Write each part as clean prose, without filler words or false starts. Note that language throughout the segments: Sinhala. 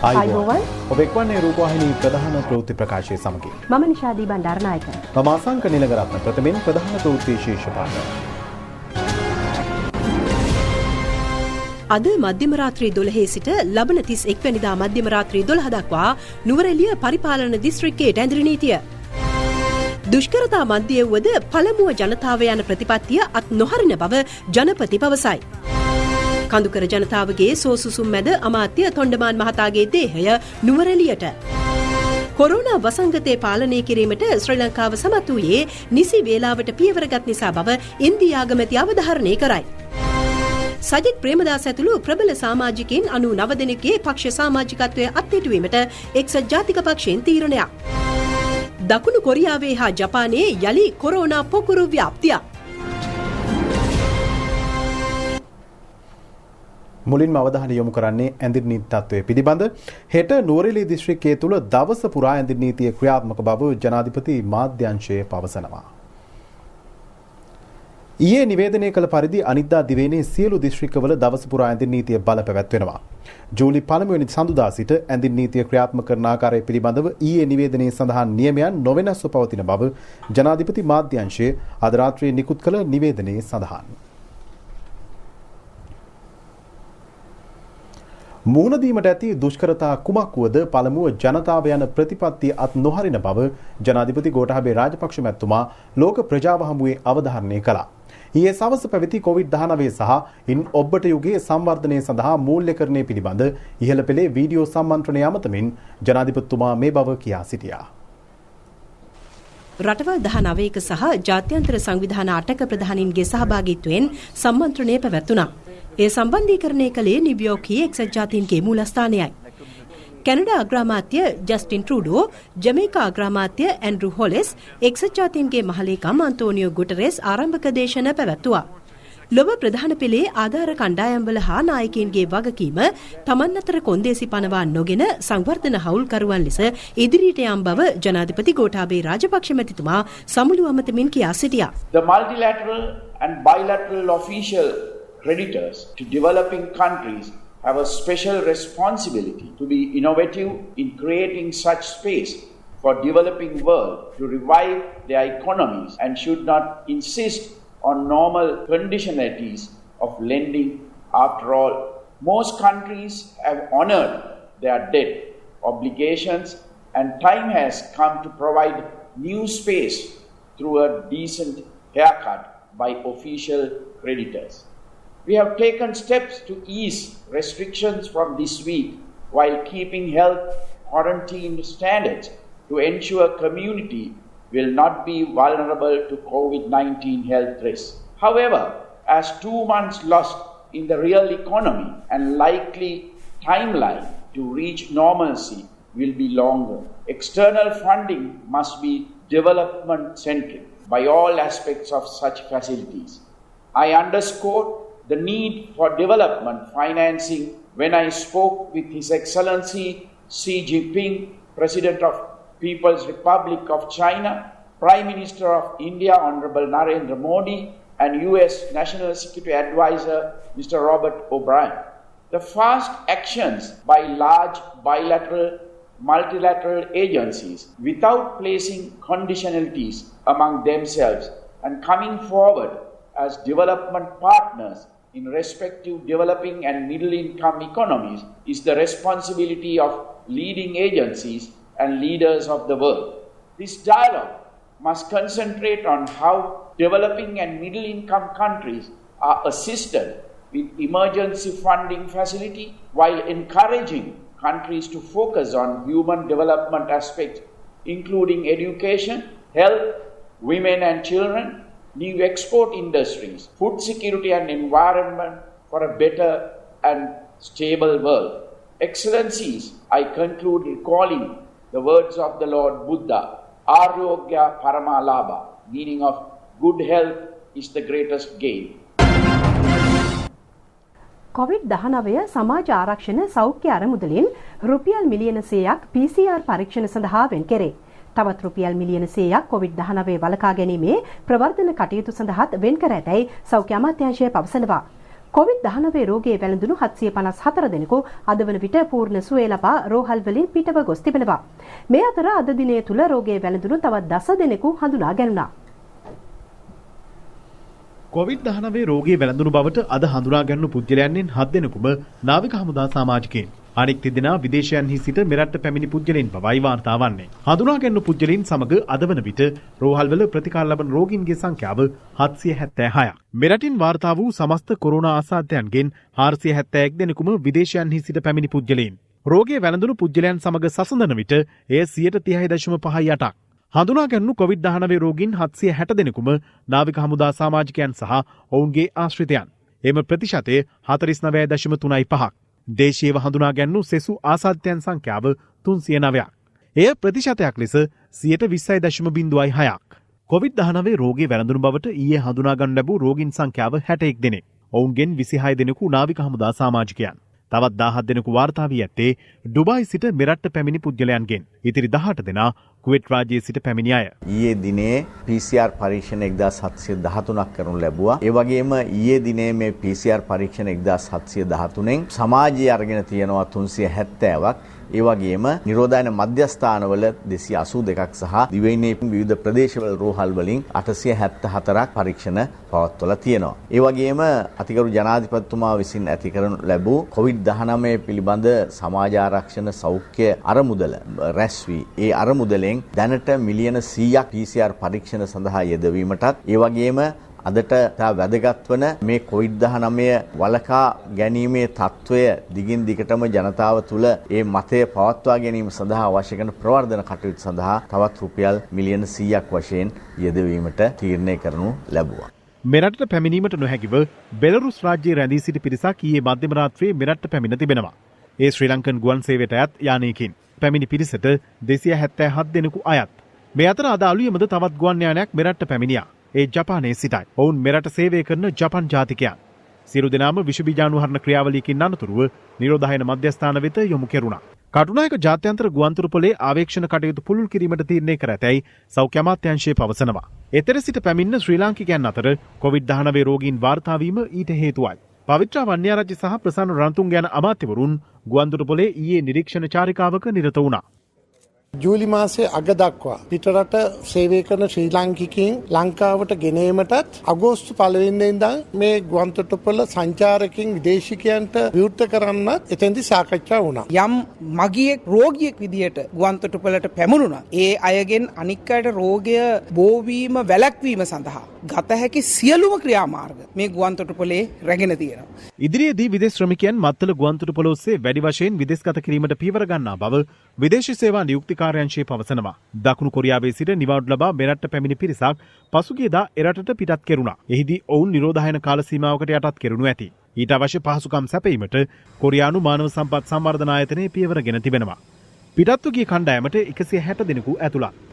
ආයුබෝවන් ඔබ එක්වන්නේ රූපවාහිනී ප්‍රධාන ප්‍රවෘත්ති ප්‍රකාශය සමගින් මම නිෂාදී බණ්ඩාරනායක මම අසංක නිලගරත්න ප්‍රථමයෙන් ප්‍රධාන ප්‍රවෘත්ති ශීර්ෂපාඨ අද මධ්‍යම රාත්‍රී 12 සිට ලබන 31 වෙනිදා මධ්‍යම රාත්‍රී 12 දක්වා නුවරඑළිය පරිපාලන දිස්ත්‍රික්කයේ ඇඳරි නීතිය දුෂ්කරතා මධ්‍යයේ වද පළමුව ජනතාව යන ප්‍රතිපත්තිය අත් නොහරින බව ජනපති පවසයි. කඳුකර ජනතාවගේ සෝසුසුම් මැද අමාත්‍ය තොණ්ඩමාන් මහතාගේ දේහය නුවරඑළියට. කොරෝනා වසංගතය පාලනය කිරීමට ශ්‍රී ලංකාව සමත් වූයේ නිසි වේලාවට පියවරගත් නිසා බව ඉන්දියා අගමැති අවධාරණය කරයි. සජිත් ප්‍රේමදාස ඇතුළු ප්‍රබල සමාජිකයින් 99 දෙනෙකුගේ පක්ෂ සමාජිකත්වයේ අත්හිටුවීමට එක්සත් ජාතික පක්ෂයෙන් තීරණයක්. දකුණු කොරියාවේ හා ජපානයේ යලි කොරෝනා පොකුරු ව්‍යාප්තිය. මුලින්ම අවධානය යොමු කරන්නේ ඇඳිරි නීති තත්ත්වය පිළිබඳ. හෙට නුවරඑළිය දිස්ත්‍රික්කයේ තුල දවස පුරා ඇඳිරි නීතිය ක්‍රියාත්මක බව ජනාධිපති මාධ්‍යංශය පවසනවා. ඊයේ නිවේදනය කළ පරිදි අනිද්දා දිවයිනේ සියලු දිස්ත්‍රික්කවල දවස පුරා ඇඳිරි නීතිය බලපැවැත්වෙනවා. ජූලි 1 වෙනි සඳුදා සිට ඇඳිරි නීතිය ක්‍රියාත්මක කරන ආකාරය පිළිබඳව ඊයේ නිවේදනයේ සඳහන් නියමයන් නොවෙනස්ව පවතින බව ජනාධිපති මාධ්‍යංශය අද රාත්‍රියේ නිකුත් කළ නිවේදනයේ සඳහන්. මුහුණ දීමට ඇති දුෂ්කරතා කුමක් වුවද පළමුව ජනතාව යන ප්‍රතිපත්තිය අත් නොහරින බව ජනාධිපති ගෝඨාභය රාජපක්ෂ මැතිතුමා ලෝක ප්‍රජාව හමුවේ අවධාරණය කළා. ඊයේ සවස පැවති COVID-19 සහ ඉන් ඔබ්බට යුගයේ සංවර්ධනය සඳහා මූල්‍යකරණය පිළිබඳ ඉහළ පෙළේ වීඩියෝ සම්මන්ත්‍රණය අමතමින් ජනාධිපතිතුමා මේ බව කියා සිටියා. රටවල් 19ක සහ ජාත්‍යන්තර සංවිධාන 8ක ප්‍රධානීන්ගේ සහභාගීත්වයෙන් සම්මන්ත්‍රණය පැවැත්වුණා. ඒ සම්බන්ධීකරණය කළේ නිව්යෝර්කයේ එක්සත් ජාතීන්ගේ මූලස්ථානයයි. කැනඩා අග්‍රාමාත්‍ය ජස්ටින් ට්‍රූඩෝ, ජමේකා අග්‍රාමාත්‍ය ඇන්ඩ්‍රු හොලෙස්, එක්සත් ජාතීන්ගේ මහලේකම් අන්තෝනියෝ ගුටරෙස් ආරම්භක දේශන පැවැත්වුවා. ලොව ප්‍රධාන පෙළේ ආධාර කණ්ඩායම්වල හා නායකයින්ගේ වගකීම තමන් අතර කොන්දේසි පනවා නොගෙන සංවර්ධන හවුල්කරුවන් ලෙස ඉදිරියට යාම බව ජනාධිපති ගෝඨාභය රාජපක්ෂ මැතිතුමා සමුළු අමතමින් කියා සිටියා. The multilateral and bilateral official creditors to developing countries have a special responsibility to be innovative in creating such space for developing world to revive their economies and should not insist on normal conditionalities of lending. After all, most countries have honored their debt obligations and time has come to provide new space through a decent haircut by official creditors. We have taken steps to ease restrictions from this week while keeping health quarantine standards to ensure community will not be vulnerable to COVID-19 health risks. However, as 2 months lost in the real economy and likely timeline to reach normalcy will be longer, external funding must be development-centric by all aspects of such facilities. I underscore the need for development financing when I spoke with His Excellency Xi Jinping, President of People's Republic of China, Prime Minister of India Honorable Narendra Modi, and US National Security Advisor Mr. Robert O'Brien. The fast actions by large bilateral, multilateral agencies without placing conditionalities among themselves and coming forward as development partners in respective developing and middle-income economies is the responsibility of leading agencies and leaders of the world. This dialogue must concentrate on how developing and middle-income countries are assisted with emergency funding facility while encouraging countries to focus on human development aspects including education, health, women and children, new export industries, food security and environment for a better and stable world. Excellencies, I conclude recalling the words of the Lord Buddha, Aryogya Paramalabha, meaning of good health is the greatest gain. COVID-19 සමාජ ආරක්ෂණ සෞඛ්‍ය අරමුදලින් රුපියල් මිලියන 100ක් PCR පරීක්ෂණ සඳහා වෙන් කෙරේ. තවත් රුපියල් මිලියන 100ක් COVID-19 වළකා ගැනීමේ ප්‍රවර්ධන කටයුතු සඳහාත් වෙන් කර ඇතැයි සෞඛ්‍ය අමාත්‍යාංශය පවසනවා. COVID-19 රෝගයේ වැළඳුණු 754 දෙනෙකු අද වන විට පූර්ණ සුවය ලබා රෝහල් වලින් පිටව ගොස් තිබෙනවා. මේ අතර අද දිනය තුල රෝගයේ වැළඳුණු තවත් 10 දෙනෙකු හඳුනා ගැනුණා. COVID-19 රෝගයේ වැළඳුණු බවට අද හඳුනා ගැනුණු පුද්ගලයන්ගෙන් 7 දෙනෙකුම නාවික හමුදා සමාජිකයින්. අනෙක් දෙදෙනා විදේශයන්හි සිට මෙරට පැමිණි පුද්ගලයන් බවයි වාර්තා වන්නේ. හඳුනා ගැනුණු පුද්ගලයන් සමග අද වන විට රෝහල්වල ප්‍රතිකාර ලබන රෝගීන්ගේ සංඛ්‍යාව 776ක්. මෙරටින් වාර්තා වූ සමස්ත කොරෝනා ආසාදයන්ගෙන් 471 දෙනෙකුම විදේශයන්හි සිට පැමිණි පුද්ගලයන්. රෝගයේ වැළඳුණු පුද්ගලයන් සමග සසඳන විට එය 30.58ක්. හඳුනා ගැනුණු COVID-19 රෝගීන් 760 දෙනෙකුම නාවික හමුදා සමාජිකයන් සහ ඔවුන්ගේ ආශ්‍රිතයන්. එම ප්‍රතිශතය 49.35ක්. දේශීයව හඳුනා ගැනුණු සෙසු ආසාදිතයන් සංඛ්‍යාව 309ක්. එය ප්‍රතිශතයක් ලෙස 20.06ක්. COVID-19 රෝගී වැළඳුණු බවට ඊයේ හඳුනා ගන්නු ලැබූ රෝගීන් සංඛ්‍යාව 61 දෙනෙක්. ඔවුන්ගෙන් 26 දෙනෙකු නාවික හමුදා සමාජිකයන්. තවත් 17 දෙනෙකු වාර්තා වී ඇත්තේ ඩුබායි සිට මෙරට පැමිණි පුද්ගලයන්ගෙන්. ඉතිරි 18 දෙනා කුවේට් රාජ්‍යයේ සිට පැමිණි අය. ඊයේ දිනේ PCR පරීක්ෂණ 1713ක් කරනු ලැබුවා. ඒ වගේම ඊයේ දිනේ මේ PCR පරීක්ෂණ 1713න් සමාජයේ අරගෙන තියෙනවා 370ක්. ඒ වගේම නිරෝධායන මධ්‍යස්ථානවල 282ක් සහ දිවයිනේ විවිධ ප්‍රදේශවල රෝහල් වලින් 874ක් පරීක්ෂණ පවත්වලා තියෙනවා. ඒ වගේම අතිගරු ජනාධිපතිතුමා විසින් ඇති කරනු ලැබූ COVID-19 පිළිබඳ සමාජ ආරක්ෂණ සෞඛ්‍ය අරමුදල රැස් වී ඒ අරමුදලෙන් දැනට මිලියන 100ක් PCR පරීක්ෂණ සඳහා යෙදවීමටත් ඒ වගේම අදට තා වැදගත් වන මේ COVID-19 වළකා ගැනීමේ තත්ත්වය දිගින් දිගටම ජනතාව තුළ ඒ මතය පවත්වා ගැනීම සඳහා අවශ්‍ය කරන ප්‍රවර්ධන කටයුතු සඳහා තවත් රුපියල් මිලියන 100ක් වශයෙන් යෙදවීමට තීරණය කරනු ලැබුවා. මෙරටට පැමිණීමට නොහැකිව බෙලරුස් රාජ්‍යයේ රැඳී සිටි පිරිසක් ඊයේ මධ්‍යම රාත්‍රියේ මෙරටට පැමිණ තිබෙනවා. ඒ ශ්‍රී ලංකන් ගුවන් සේවයට අයත් යානයකින් පැමිණි පිරිසට 277 දෙනෙකු අයත්. මේ අතර අද අලුයමද තවත් ගුවන් යානයක් මෙරටට පැමිණියා. ඒ ජපානයේ සිටයි. ඔවුන් මෙරට සේවය කරන ජපන් ජාතිකයන්. සියලු දෙනාම විෂ බීජාණුහරණ ක්‍රියාවලියකින් අනතුරුව නිරෝධායන මධ්‍යස්ථාන වෙත යොමු කෙරුණා. කටුනායක ජාත්‍යන්තර ගුවන්තොටුපළේ ආවේක්ෂණ කටයුතු පුළුල් කිරීමට තීරණය කර ඇතැයි සෞඛ්‍ය අමාත්‍යාංශය පවසනවා. එතෙර සිට පැමිණෙන ශ්‍රී ලාංකිකයන් අතර COVID-19 රෝගීන් වාර්තා වීම ඊට හේතුවයි. පවිත්‍රා වන්‍යාරච්චි සහ ප්‍රසන්න රන්තුංග යන අමාත්‍යවරුන් ගුවන්තොටුපළේ ඊයේ නිරීක්ෂණ චාරිකාවක නිරත වුණා. ජූලි මාසයේ අග දක්වා පිටරට සේවය කරන ශ්‍රී ලාංකිකයින් ලංකාවට ගෙනීමටත් අගෝස්තු 1 වෙනිදා ඉඳන් මේ ගුවන්තොටුපළ සංචාරකයන් විදේශිකයන්ට විවෘත කරන්නත් එතෙන්දි සාකච්ඡා වුණා. යම් මගියෙක් රෝගියෙක් විදියට ගුවන්තොටුපළට පැමුණුණා. ඒ අයගෙන් අනික් අයට රෝගය බෝවීම වැළැක්වීම සඳහා ගත හැකි සියලුම ක්‍රියාමාර්ග මේ ගුවන්තොටුපළේ රැගෙන තියෙනවා. ඉදිරියේදී විදේශ ශ්‍රමිකයන් මත්තල ගුවන්තොටුපළ ඔස්සේ වැඩි වශයෙන් විදේශගත කිරීමට පියවර ගන්නා බව විදේශ සේවා නියුක්ති කාර්යාංශය පවසනවා. දකුණු කොරියාවේ සිට නිවාඩු ලබා මෙරටට පැමිණි පිරිසක් පසුගියදා එරටට පිටත් කෙරුණා. එහිදී ඔවුන් නිරෝධායන කාල සීමාවකට යටත් කෙරුණු ඇති. ඊට අවශ්‍ය පහසුකම් සැපයීමට කොරියානු මානව සම්පත් සංවර්ධන ආයතනය පියවරගෙන තිබෙනවා. පිටත්ව ගිය කණ්ඩායමට 160 දෙනෙකු ඇතුළත්.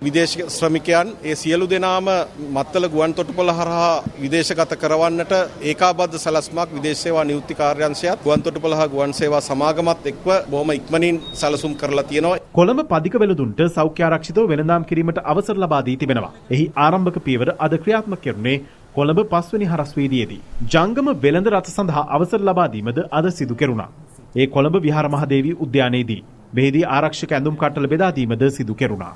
විදේශ ශ්‍රමිකයන් ඒ සියලු දෙනාම මත්තල ගුවන්තොටුපළ හරහා විදේශගත කරවන්නට ඒකාබද්ධ සැලැස්මක් විදේශ සේවා නියුක්ති කාර්යාංශයත් ගුවන්තොටුපළ හා ගුවන් සේවා සමාගමත් එක්ව බොහොම ඉක්මනින් සැලසුම් කරලා තියෙනවා. කොළඹ පදික වෙළඳුන්ට සෞඛ්‍ය ආරක්ෂිතව වෙළඳාම් කිරීමට අවසර ලබා දී තිබෙනවා. එහි ආරම්භක පියවර අද ක්‍රියාත්මක කෙරුණේ කොළඹ 5 වෙනි හරස්වේදියේදී. ජංගම වෙළඳ රථ සඳහා අවසර ලබා දීමද අද සිදු කෙරුණා. ඒ කොළඹ විහාර මහදේවී උද්‍යානයේදී. මෙහිදී ආරක්ෂක ඇඳුම් කට්ටල බෙදා දීමද සිදු කෙරුණා.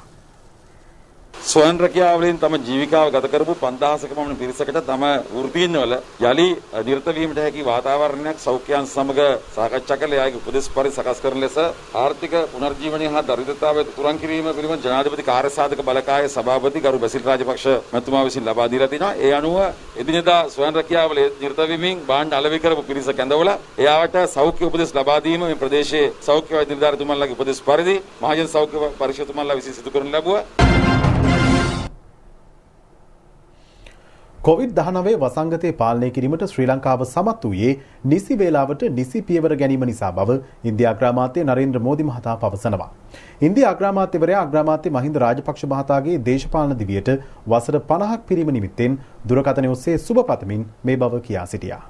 ස්වයං රැකියාවලින් තම ජීවිකාව ගත කරපු 5000ක පමණ පිරිසකට තම වෘත්තීන්වල යලි නිරත වීමට හැකි වාතාවරණයක් සෞඛ්‍යයන් සමග සාකච්ඡා කරලා එයාගේ උපදෙස් පරිදි සකස් කරන ලෙස ආර්ථික පුනර්ජීවනය හා දරිද්‍රතාවය තුරන් කිරීම පිළිබඳ ජනාධිපති කාර්යසාධක බලකායේ සභාපති ගරු බසිල් රාජපක්ෂ මැතිතුමා විසින් ලබා දීලා තිනවා. ඒ අනුව එදිනෙදා ස්වයං රැකියාවල නිරත වෙමින් භාණ්ඩ අලෙවි කරපු පිරිස කැඳවලා එයාට සෞඛ්‍ය උපදෙස් ලබා දීම මේ ප්‍රදේශයේ සෞඛ්‍ය වෛද්‍ය නිලධාරීතුමන්ලාගේ උපදෙස් පරිදි මහජන සෞඛ්‍ය පරිෂදතුමන්ලා විසින් සිදු කරනු ලැබුවා. COVID-19 වසංගතය පාලනය කිරීමට ශ්‍රී ලංකාව සමත් වූයේ නිසි වේලාවට නිසි පියවර ගැනීම නිසා බව ඉන්දියා අග්‍රාමාත්‍ය නරේන්ද්‍ර මෝදි මහතා පවසනවා. ඉන්දියා අග්‍රාමාත්‍යවරයා අග්‍රාමාත්‍ය මහින්ද රාජපක්ෂ මහතාගේ දේශපාලන දිවියට වසර 50ක් පිරීම නිමිත්තෙන් දුරකථනය ඔස්සේ සුබ පතමින් මේ බව කියා සිටියා.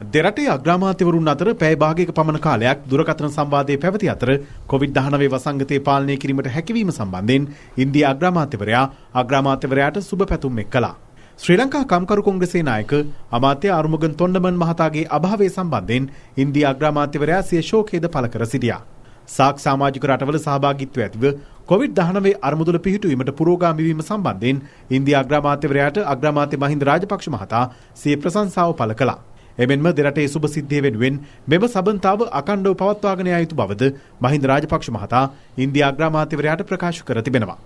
දෙරටේ අග්‍රාමාත්‍යවරුන් අතර පැය භාගයක පමණ කාලයක් දුරකථන සංවාදයේ පැවති අතර COVID-19 වසංගතය පාලනය කිරීමට හැකියවීම සම්බන්ධයෙන් ඉන්දියා අග්‍රාමාත්‍යවරයාට සුබ පැතුම් එක් කළා. ශ්‍රී ලංකා කම්කරු කොංග්‍රසයේ නායක අමාත්‍ය අරුමුගන් තොණ්ඩමන් මහතාගේ අභාවය සම්බන්ධයෙන් ඉන්දියා අග්‍රාමාත්‍යවරයා සිය ශෝකයද පළ කර සිටියා. සාක් සමාජික රටවල සහභාගීත්වය ඇතිව COVID-19 අරමුදල පිහිටුවීමට පුරෝගාමී වීම සම්බන්ධයෙන් ඉන්දියා අග්‍රාමාත්‍යවරයාට අග්‍රාමාත්‍ය මහින්ද රාජපක්ෂ මහතා සිය ප්‍රශංසාව පළ කළා. එමෙන්ම දෙරටේ සුබ සිද්ධිය වෙනුවෙන් මෙම සබන්තාව අකණ්ඩව පවත්වාගෙන යා යුතු බවද මහින්ද රාජපක්ෂ මහතා ඉන්දියා අග්‍රාමාත්‍යවරයාට ප්‍රකාශ කර තිබෙනවා.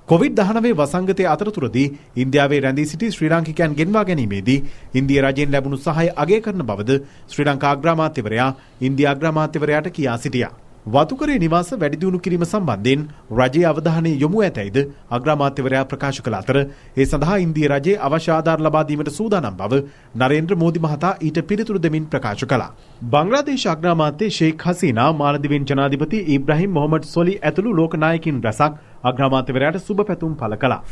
COVID-19 වසංගතයේ අතරතුරදී ඉන්දියාවේ රැඳී සිටි ශ්‍රී ලාංකිකයන් ගෙන්වා ගැනීමේදී ඉන්දියා රජයෙන් ලැබුණු සහාය අගය කරන බවද ශ්‍රී ලංකා අග්‍රාමාත්‍යවරයා ඉන්දියා අග්‍රාමාත්‍යවරයාට කියා සිටියා. වතුකරේ නිවාස වැඩි දියුණු කිරීම සම්බන්ධයෙන් රජයේ අවධානය යොමු ඇතැයිද අග්‍රාමාත්‍යවරයා ප්‍රකාශ කළ අතර ඒ සඳහා ඉන්දියා රජයේ අවශ්‍ය ආධාර ලබා දීමට සූදානම් බව නරේන්ද්‍ර මෝදි මහතා ඊට පිළිතුරු දෙමින් ප්‍රකාශ කළා. බංග්ලාදේශ අග්‍රාමාත්‍ය ෂේක් හසීනා මාලදිවෙන් ජනාධිපති ඉබ්‍රාහිම් මොහමඩ් සොලි ඇතුළු ලෝක නායකින් රැසක් අග්‍රාමාත්‍යවරයාට සුබ පැතුම් පළ කළා.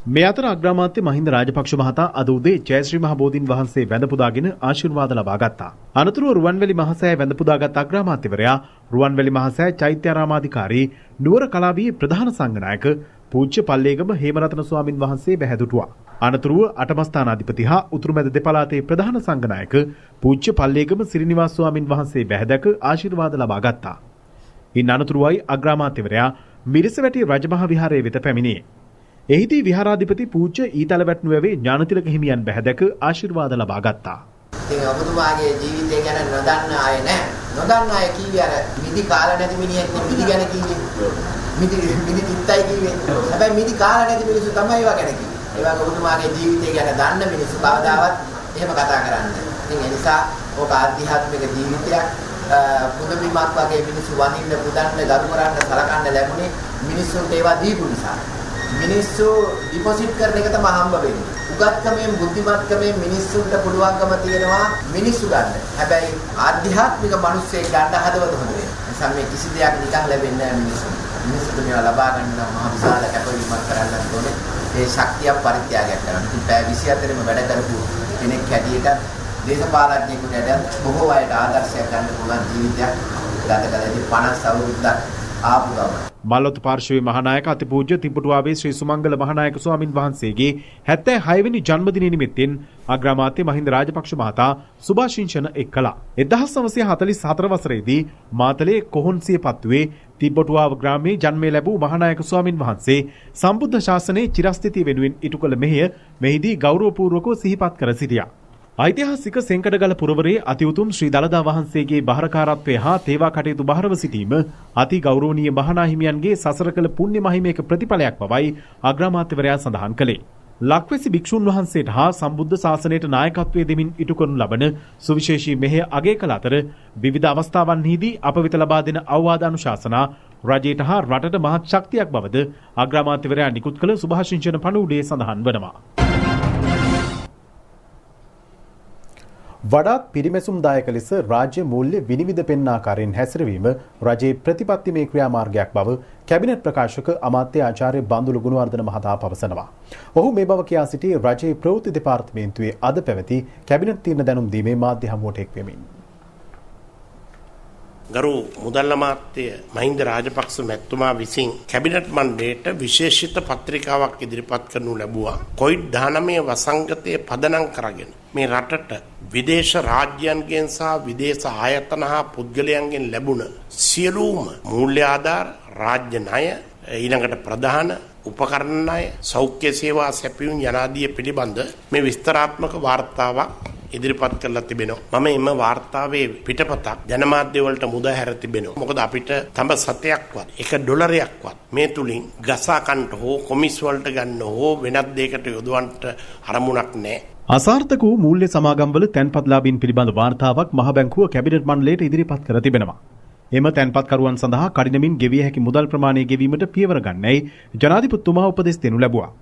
මේ අතර අග්‍රාමාත්‍ය මහින්ද රාජපක්ෂ මහතා අද උදේ ජයශ්‍රී මහ බෝධීන් වහන්සේ වැඳ පුදාගෙන ආශිර්වාද ලබා ගත්තා. අනතුරුව රුවන්වැලි මහසෑය වැඳ පුදාගත් අග්‍රාමාත්‍යවරයා රුවන්වැලි මහසෑය චෛත්‍යාරාමාධිකාරී නුවර කලාවියේ ප්‍රධාන සංඝනායක පූජ්‍ය පල්ලේගම හේමරතන ස්වාමින් වහන්සේ බැහැදුටුවා. අනතුරුව අටමස්ථානාධිපති හා උතුරුමැද දෙපළාතේ ප්‍රධාන සංඝනායක පූජ්‍ය පල්ලේගම සිරිනිවාස ස්වාමින් වහන්සේ බැහැදක ආශිර්වාද ලබා ගත්තා. ඉන් අනතුරුවයි අග්‍රාමාත්‍යවරයා මිරිසවැටි රජමහා විහාරයේ වෙත පැමිණියේ. එහිදී විහාරාධිපති පූජ්‍ය ඊතලවැට්නුවැවේ ඥානතිලක හිමියන් බැහැදක ආශිර්වාද ලබා ගත්තා. ඉතින් ඔබතුමාගේ ජීවිතය ගැන නොදන්න අය නැහැ. නොදන්න අය කිව්වේ අර මිදි කාලා නැති මිනිහෙක් මිදි ගැන කිව්වේ. මිදි තිත්තයි කිව්වේ. හැබැයි මිදි කාලා නැති මිනිස්සු තමයි ඒවා ගැන කිව්වේ. ඒ වගේ ඔබතුමාගේ ජීවිතය ගැන දන්න මිනිස්සු කවදාවත් එහෙම කතා කරන්නේ නැහැ. ඉතින් ඒ නිසා ඕක ආධ්‍යාත්මික ජීවිතයක්. පුදුමිමත් වගේ මිනිස්සු වඳින්න පුදන්න ගරු කරන්න සලකන්න ලැබුණේ මිනිස්සුන්ට ඒවා දීපු නිසා. මිනිස්සු ඩිපොසිට් කරන එක තමයි හම්බ වෙන්නේ. උගත්කමෙන් බුද්ධිමත්කමෙන් මිනිස්සුන්ට පුළුවන්කම තියෙනවා මිනිස්සු ගන්න. හැබැයි ආධ්‍යාත්මික මිනිස්සෙක් ගන්න හදවත හොඳ වෙනවා. නිසා මේ කිසි දෙයක් නිකන් ලැබෙන්නේ නැහැ මිනිස්සුන්ට. මිනිස්සුන්ට මේවා ලබා ගන්න නම් මහ විශාල කැපවීමක් කරන්න ඕනේ. ඒ ශක්තිය පරිත්‍යාගයක් කරන්න. ඉතින් පැය 24ෙම වැඩ කරපු කෙනෙක් හැටියට දේශපාලඥයෙකුට බොහෝ අයට ආදර්ශයක් ගන්න පුළුවන් ජීවිතයක් ගත කළේ 50 අවුරුද්දක් ආපු ගමන. මල්ලොත් පාර්ශවයේ මහානායක අතිපූජ්‍ය තිඹුටුවාවේ ශ්‍රී සුමංගල මහානායක ස්වාමින් වහන්සේගේ 76 වෙනි ජන්මදිනය නිමිත්තෙන් අග්‍රාමාත්‍ය මහින්ද රාජපක්ෂ මහතා සුභාශිංසන එක් කළා. 1944 වසරේදී මාතලේ කොහොන්සිය පත්තුවේ තිඹුටුවාව ග්‍රාමයේ ජන්මය ලැබූ මහානායක ස්වාමින් වහන්සේ සම්බුද්ධ ශාසනයේ චිරස්ථිතිය වෙනුවෙන් ඉටු කළ මෙහෙය මෙහිදී ගෞරවපූර්වකව සිහිපත් කර සිටියා. ඓතිහාසික සෙන්කඩගල පුරවරේ අතිඋතුම් ශ්‍රී දළදා වහන්සේගේ බහරකාරත්වය හා තේවා කටයුතු බහරව සිටීම අති ගෞරවනීය මහා හිමියන්ගේ සසර කළ පුණ්‍ය මහිමයක ප්‍රතිඵලයක් බවයි අග්‍රාමාත්‍යවරයා සඳහන් කළේ. ලක්වැසි භික්ෂුන් වහන්සේට හා සම්බුද්ධ ශාසනයට නායකත්වයේ දෙමින් ඉටු කරනු ලබන සුවිශේෂී මෙහෙය අගය කළ අතර විවිධ අවස්ථාවන්හිදී අප වෙත ලබා දෙන අවවාද අනුශාසනා රජයට හා රටට මහත් ශක්තියක් බවද අග්‍රාමාත්‍යවරයා නිකුත් කළ සුභාශිංසන පණිවුඩයේ සඳහන් වනවා. වඩාත් පිරිමැසුම්දායක ලෙස රාජ්‍ය මූල්‍ය විනිවිද පෙන්නාකාරයෙන් හැසිරවීම රජයේ ප්‍රතිපත්තිමය ක්‍රියාමාර්ගයක් බව කැබිනට් ප්‍රකාශක අමාත්‍ය ආචාර්ය බන්දුලු ගුණවර්ධන මහතා පවසනවා. ඔහු මේ බව කියා සිටි රජයේ ප්‍රවෘත්ති දෙපාර්තමේන්තුවේ අද පැවති කැබිනට් තීරණ දැනුම් දීමේ මාධ්‍ය හමුවට එක් වෙමින්. ගරු මුදල් අමාත්‍ය මහින්ද රාජපක්ෂ මැතිතුමා විසින් කැබිනට් මණ්ඩලයට විශේෂිත පත්‍රිකාවක් ඉදිරිපත් කරනු ලැබුවා. COVID-19 වසංගතයේ පදනම් කරගෙන මේ රටට විදේශ රාජ්‍යයන්ගෙන් සහ විදේශ ආයතන හා පුද්ගලයන්ගෙන් ලැබුණ සියලුම මූල්‍ය ආධාර, රාජ්‍ය ණය, ඊළඟට ප්‍රධාන උපකරණ ණය, සෞඛ්‍ය සේවා සැපයුම් යනාදී පිළිබඳ මේ විස්තරාත්මක වාර්තාවක් ඉදිරිපත් කරලා තිබෙනවා. මම එම වාර්තාවේ පිටපතක් ජනමාධ්‍ය වලට මුදා හැර තිබෙනවා. මොකද අපිට තම සතයක්වත් $1ක්වත් මේ තුලින් ගසා කන්ට හෝ කොමිස් වලට ගන්න හෝ වෙනත් දෙයකට යොදවන්නට අරමුණක් නැහැ. අසාර්ථක වූ මූල්‍ය සමාගම්වල තැන්පත්ලාභීන් පිළිබඳ වාර්තාවක් මහ බැංකුව කැබිනට් මණ්ඩලයට ඉදිරිපත් කර තිබෙනවා. එම තැන්පත්කරුවන් සඳහා කඩිනමින් ගෙවිය හැකි මුදල් ප්‍රමාණය ගෙවීමට පියවර ගන්නයි ජනාධිපතිතුමා උපදෙස් දෙනු ලැබුවා.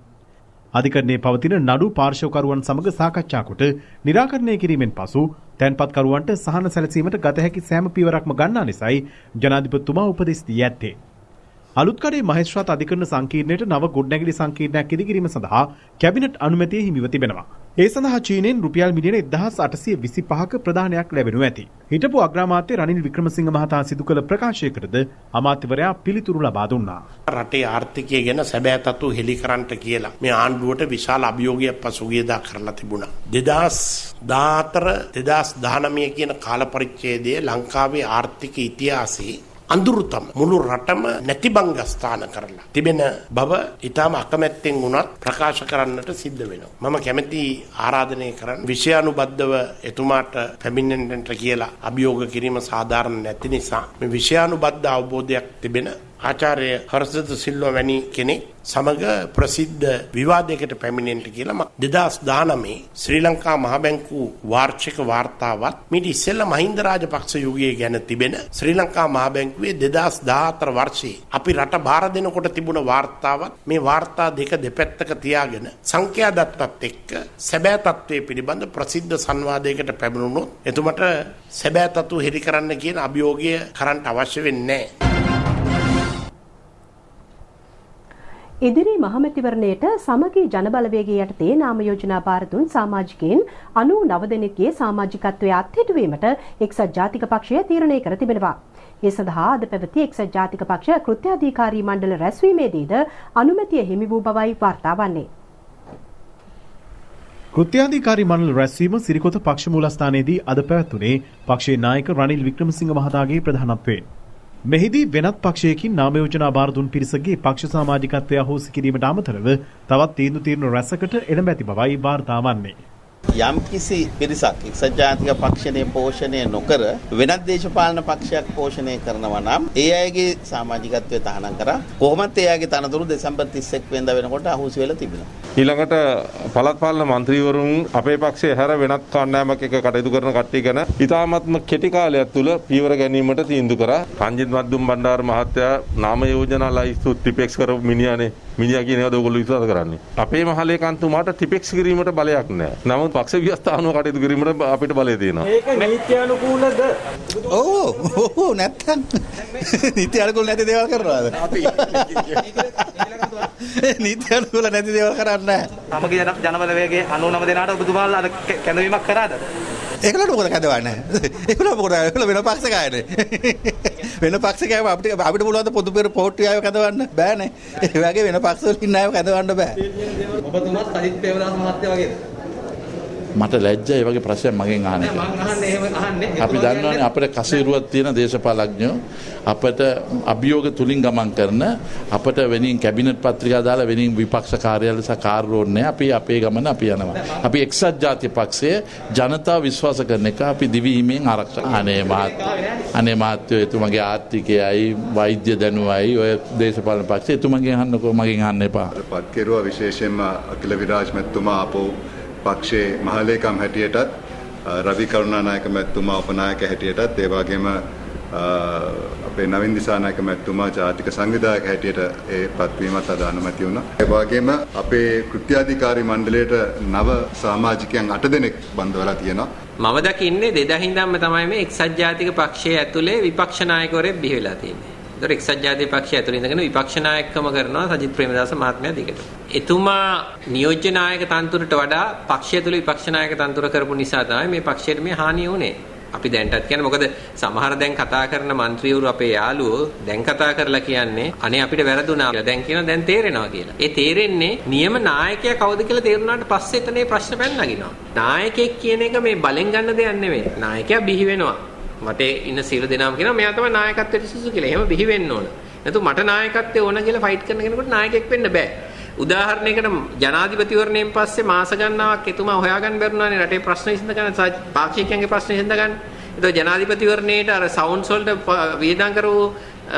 අධිකරණයේ පවතින නඩු පාර්ශවකරුවන් සමග සාකච්ඡා කොට निराකරණය කිරීමෙන් පසු තැන්පත්කරුවන්ට සහන සැලසීමට ගත හැකි සෑම පියවරක්ම ගන්නා ලෙසයි ජනාධිපතිතුමා උපදෙස් දී ඇත්තේ. අලුත්කඩේ මහේස්ත්‍රාත් අධිකරණ සංකීර්ණයට නව ගොඩනැගිලි සංකීර්ණයක් ඉදිකිරීම සඳහා කැබිනට් අනුමැතිය හිමිව තිබෙනවා. ඒ සඳහා චීනෙන් රුපියල් මිලියන 1825ක ප්‍රදානයක් ලැබෙනු ඇති. හිටපු අග්‍රාමාත්‍ය රනිල් වික්‍රමසිංහ මහතා සිදු කළ ප්‍රකාශයකටද අමාත්‍යවරයා පිළිතුරු ලබා දුන්නා. රටේ ආර්ථිකය ගැන සැබෑ තත්ත්වය හෙළි කරන්නට කියලා මේ ආණ්ඩුවට විශාල අභියෝගයක් පසුගියදා කරලා තිබුණා. 2014 2019 කියන කාල පරිච්ඡේදයේ ලංකාවේ ආර්ථික ඉතිහාසයේ අඳුරුතම මුළු රටම නැතිබංගස්ථාන කරලා තිබෙන බව ඊටම අකමැත්තෙන් වුණත් ප්‍රකාශ කරන්නට සිද්ධ වෙනවා. මම කැමැති ආරාධනය කරන්න විෂයානුබද්ධව එතුමාට පැමිණෙන්නට කියලා අභියෝග කිරීම සාධාරණ නැති නිසා මේ විෂයානුබද්ධ අවබෝධයක් තිබෙන ආචාර්ය හර්ෂද සිල්වා වැනි කෙනෙක් සමග ප්‍රසිද්ධ විවාදයකට පැමිණෙන්නට කියලා 2019 ශ්‍රී ලංකා මහ බැංකුව වාර්ෂික වාර්තාවත් මීට ඉස්සෙල්ලා මහින්ද රාජපක්ෂ යුගයේ ගැන තිබෙන ශ්‍රී ලංකා මහ බැංකුවේ 2014 වර්ෂයේ අපි රට බාර දෙනකොට තිබුණ වාර්තාවත් මේ වාර්තා දෙක දෙපැත්තක තියාගෙන සංඛ්‍යා දත්තත් එක්ක සැබෑ තත්ත්වයේ පිළිබඳ ප්‍රසිද්ධ සංවාදයකට පැමිණුණොත් එතුමට සැබෑ තත්ත්ව හෙළි කරන්න කියන අභියෝගය කරන්න අවශ්‍ය වෙන්නේ නැහැ. ඉදිරි මහමැතිවරණයට සමගී ජනබලවේගය යටතේ නාම යෝජනා බාර දුන් සමාජිකයින් 99 දෙනෙක්ගේ සමාජිකත්වයේ අත්හිටුවීමට එක්සත් ජාතික පක්ෂය තීරණය කර තිබෙනවා. ඒ සඳහා අද පැවති එක්සත් ජාතික පක්ෂ කෘත්‍යාධිකාරී මණ්ඩල රැස්වීමේදීද අනුමැතිය හිමි වූ බවයි වාර්තා වන්නේ. කෘත්‍යාධිකාරී මණ්ඩල රැස්වීම සිරිකොත පක්ෂ මූලස්ථානයේදී අද පැවැත්වුණේ පක්ෂයේ නායක රනිල් වික්‍රමසිංහ මහතාගේ ප්‍රධානත්වයෙන්. මෙහිදී වෙනත් පක්ෂයකින් නාම යෝජනා බාර දුන් පිරිසගේ පක්ෂ සමාජිකත්වය අහෝසි කිරීමට අමතරව තවත් තීන්දුව රැසකට එළඹ ඇති බවයි වාර්තා වන්නේ. යම් කිසි පිරිසක් එක්සත් ජාතික පක්ෂණය පෝෂණය නොකර වෙනත් දේශපාලන පක්ෂයක් පෝෂණය කරනවා නම් ඒ අයගේ සමාජිකත්වය තහනම් කරා කොහොමත් ඒ අයගේ තනතුරු දෙසැම්බර් 31 වෙනිදා වෙනකොට අහෝසි වෙලා තිබෙනවා. ඊළඟට පළාත් පාලන මන්ත්‍රීවරුන් අපේ පක්ෂයේ හැර වෙනත් කණ්ඩායමක් එක්ක කටයුතු කරන කට්ටිය ගැන ඉතාමත්ම කෙටි කාලයක් තුල පීවර ගැනීමට තීන්දුව කරා. රංජිත් මද්දුම් බණ්ඩාර මහත්තයා නාම යෝජනා ලයිස්තු ටිපෙක්ස් කරපු මිනිහානේ. මිනිහා කියන ඒවාද ඔයගොල්ලෝ විශ්වාස කරන්නේ. අපේ මහලේකන්තුමාට ටිපෙක්ස් කිරීමට බලයක් නැහැ. නමුත් පක්ෂ ව්‍යවස්ථානුව කටයුතු කිරීමට අපිට බලය තියෙනවා. ඒක නීත්‍යානුකූලද? ඔව් නැත්තම් නීත්‍යානුකූල නැති දේවල් කරනවාද? අපි නීත්‍යානුකූල නැති දේවල් කරන්නේ නැහැ. සමගි ජනබලවේගයේ 99 දෙනාට ඔබතුමාලා අද කැඳවීමක් කරාද? ඒකලට මොකද කැඳවන්නේ? ඒකල මොකද? ඒකල වෙන පක්ෂකයනේ. වෙන පක්ෂකයව අපිට පුළුවන් පොදු පෙර පොට්ටියව කැඳවන්න බෑනේ. ඒ වගේ වෙන පක්ෂවල ඉන්න අයව කැඳවන්න බෑ. ඔබතුමාත් සජිත් ප්‍රේමදාස මහත්තයා වගේද? මට ලැජ්ජයි ඒ වගේ ප්‍රශ්නයක් මගෙන් අහන්න. මම අහන්නේ එහෙම අහන්නේ. අපි දන්නවනේ අපේ කසීරුවක් තියෙන දේශපාලඥයෝ අපට අභියෝග තුලින් ගමන් කරන අපට වෙනින් කැබිනට් පත්‍රිකා දාලා වෙනින් විපක්ෂ කාර්යාලය සහ කාර්යෝන්නේ අපි අපේ ගමන අපි යනවා. අපි එක්සත් ජාතික පක්ෂයේ ජනතාව විශ්වාස කරන එක අපි දිවිහිමියෙන් ආරක්ෂා. අනේ මහත්තයෝ එතුමගේ ආර්ථිකයයි වෛද්‍ය දැනුමයි ඔය දේශපාලන පක්ෂය එතුමගෙන් අහන්නකෝ මගෙන් අහන්න එපා. පත් කෙරුවා විශේෂයෙන්ම අකිල විරාජ් මැතිතුමා අපෝ පක්ෂයේ මහලේකම් හැටියටත් රවි කරුණානායක මැතිතුමා උපනායක හැටියටත් ඒ වගේම අපේ නවින් දිසානායක මැතිතුමා ජාතික සංවිධායක හැටියට ඒ පත්වීමත් අද අනුමැති වුණා. ඒ වගේම අපේ කෘත්‍යාධිකාරී මණ්ඩලයට නව සමාජිකයන් 8 දෙනෙක් බඳ වෙලා තියෙනවා. මම දකින්නේ 2000 ඉඳන්ම තමයි මේ එක්සත් ජාතික පක්ෂයේ ඇතුලේ විපක්ෂ නායකවරයෙක් බිහි වෙලා තියෙන්නේ. ඒතර එක්සත් ජාතික පක්ෂය ඇතුලේ ඉඳගෙන විපක්ෂ නායකකම කරනවා සජිත් ප්‍රේමදාස මහත්මයා දිගට. එතුමා නියෝජ්‍ය නායක තනතුරට වඩා පක්ෂය තුළ විපක්ෂ නායක තනතුර කරපු නිසා තමයි මේ පක්ෂයට මේ හානිය වුනේ. අපි දැන්ටත් කියන්නේ මොකද සමහර දැන් කතා කරන മന്ത്രിවරු අපේ යාළුවෝ දැන් කතා කරලා කියන්නේ අනේ අපිට වැරදුනා කියලා. දැන් කියනවා දැන් තේරෙනවා කියලා. ඒ තේරෙන්නේ නියම නායකයා කවුද කියලා තේරුණාට පස්සේ එතනේ ප්‍රශ්න පැන නගිනවා. නායකයෙක් කියන එක මේ බලෙන් ගන්න දෙයක් නෙවෙයි. නායකයා බිහි වෙනවා. මට ඉන්න සියලු දෙනාම කියනවා මෙයා තමයි නායකත්වයට සුසු කියලා. එහෙම බිහි වෙන්න ඕන. නැතු මට නායකත්වය ඕන කියලා ෆයිට් කරන කෙනෙකුට නායකයෙක් වෙන්න බෑ. උදාහරණයකට ජනාධිපතිවරණයෙන් පස්සේ මාස ගණනාවක් එතුමා හොයාගන්න බැරුණානේ රටේ ප්‍රශ්න විසඳ ගන්න පාක්ෂිකයන්ගේ ප්‍රශ්න විසඳ ගන්න. ඒක ජනාධිපතිවරණයේට අර සවුන්ඩ්ස් වලට වියදම් කරව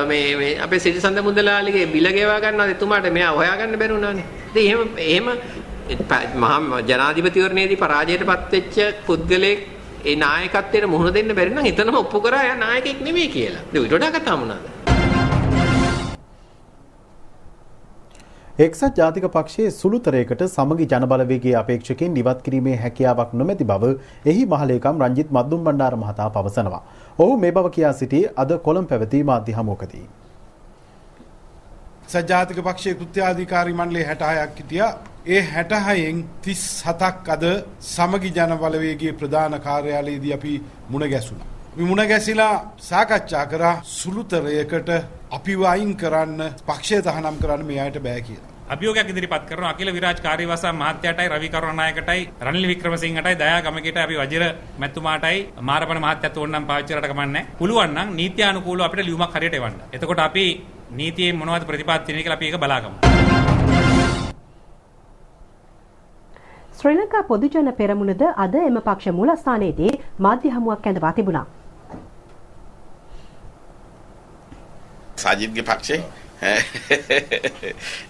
මේ අපේ සිරිසඳ මුදලාලිගේ බිල ගෙවා ගන්නවා එතුමාට මෙයා හොයාගන්න බැරුණානේ. ඉතින් එහෙම මහා ජනාධිපතිවරණයේදී පරාජයටපත් වෙච්ච පුද්ගලයෙක් ඒ නායකත්වයට මුහුණ දෙන්න බැරි නම් එතනම ඔප්පු කරා එයා නායකයෙක් නෙමෙයි කියලා. ඒක ඊට වඩා කතා මොනවාද? එක්සත් ජාතික පක්ෂයේ සුළුතරයකට සමගි ජනබලවේගයේ අපේක්ෂකයන් ඉවත් කිරීමේ හැකියාවක් නොමැති බව එහි මහලේකම් රංජිත් මද්දුම් බණ්ඩාර මහතා පවසනවා. ඔහු මේ බව කියා සිටියේ අද කොළඹ පැවති මාධ්‍ය හමුවකදී. එක්සත් ජාතික පක්ෂයේ කෘත්‍යාධිකාරී මණ්ඩලයේ 66ක් හිටියා. ඒ 66න් 37ක් අද සමගි ජන බලවේගයේ ප්‍රධාන කාර්යාලයේදී අපි මුණ ගැසුණා. මේ මුණ ගැසිලා සාකච්ඡා කරා සුළුතරයකට අපිව අයින් කරන්න පක්ෂය තහනම් කරන්න මේ අයට බෑ කියලා. අභියෝගයක් ඉදිරිපත් කරනවා අකිල විරාජ් කාර්යවසම් මහත්තයාටයි රවි කරුණානායකටයි රනිල් වික්‍රමසිංහටයි දයා ගමකේට අපි වජිර මැතිතුමාටයි මාරපන මහත්තයාත් ඕනනම් පාවිච්චි කරලා කමන්නේ. පුළුවන් නම් නීත්‍යානුකූලව අපිට ලියුමක් හරියට එවන්න. එතකොට අපි නීතියේ මොනවද ප්‍රතිපාදනය තියෙන්නේ කියලා අපි ඒක බලාගමු. ශ්‍රී ලංකා පොදුජන පෙරමුණද අද එම පක්ෂ මූලස්ථානයේදී මාධ්‍ය හමුවක් ඇඳවා තිබුණා. සජිත්ගේ පක්ෂේ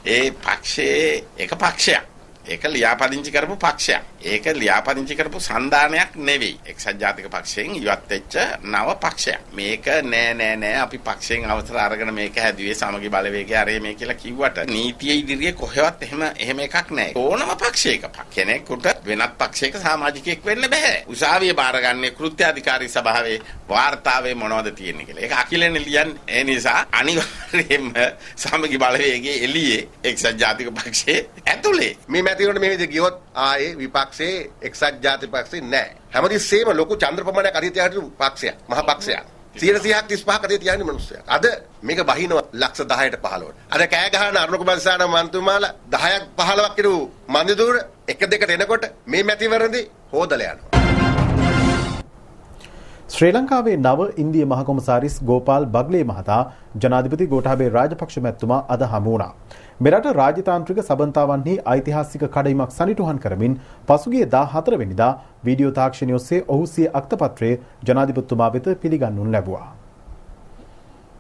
ඒ පක්ෂයේ එක පක්ෂයක්. ඒක ලියාපදිංචි කරපු පක්ෂයක්. ඒක ලියාපදිංචි කරපු සන්දානයක් නෙවෙයි. එක්සත් ජාතික පක්ෂයෙන් ඉවත් වෙච්ච නව පක්ෂයක්. මේක නෑ අපි පක්ෂයෙන් අවසර අරගෙන මේක හැදුවේ සමගි බලවේගය අරේ මේ කියලා කිව්වට නීතිය ඉදිරියේ කොහෙවත් එහෙම එකක් නෑ. ඕනම පක්ෂයක කෙනෙකුට වෙනත් පක්ෂයක සමාජිකයෙක් වෙන්න බෑ. උසාවිය බාරගන්නේ කෘත්‍යාධිකාරී සභාවේ වාර්තාවේ මොනවද තියෙන්නේ කියලා. ඒක අකිලෙන් ලියන්නේ. ඒ නිසා අනිවාර්යයෙන්ම සමගි බලවේගයේ එළියේ එක්සත් ජාතික පක්ෂයේ ඇතුලේ මේ මැතිවරණ මේ විදිහට ගියොත් ආයේ විපක්ෂයේ එක්සත් ජාතික පක්ෂේ නැහැ. හැමතිස්සෙම ලොකු චන්ද්‍ර ප්‍රමාණයක් අධිය තියාගෙන පක්ෂයක්. මහා පක්ෂයක්. 130ක් 35ක් අධිය තියාගෙන මිනිස්සුයක්. අද මේක බහිනවා ලක්ෂ 10ට 15ට. අද කෑ ගහන අරුණ කුමාර දිසාන මන්තුමාලා 10ක් 15ක් කිරු මන්දිදුර එක දෙකට එනකොට මේ මැතිවරණදී හොදලා යනවා. ශ්‍රී ලංකාවේ නව ඉන්දිය මහකොමසාරිස් ගෝපාල් බග්ලේ මහතා ජනාධිපති ගෝඨාභය රාජපක්ෂ මැතිතුමා අද හමු වුණා. මෙරට රාජතාන්ත්‍රික සබඳතාවන්හි ඓතිහාසික කඩයිමක් සනිටුහන් කරමින් පසුගිය 14 වෙනිදා වීඩියෝ තාක්ෂණය ඔස්සේ ඔහු සිය අක්තපත්‍රය ජනාධිපතිතුමා වෙත පිළිගන්වනු ලැබුවා.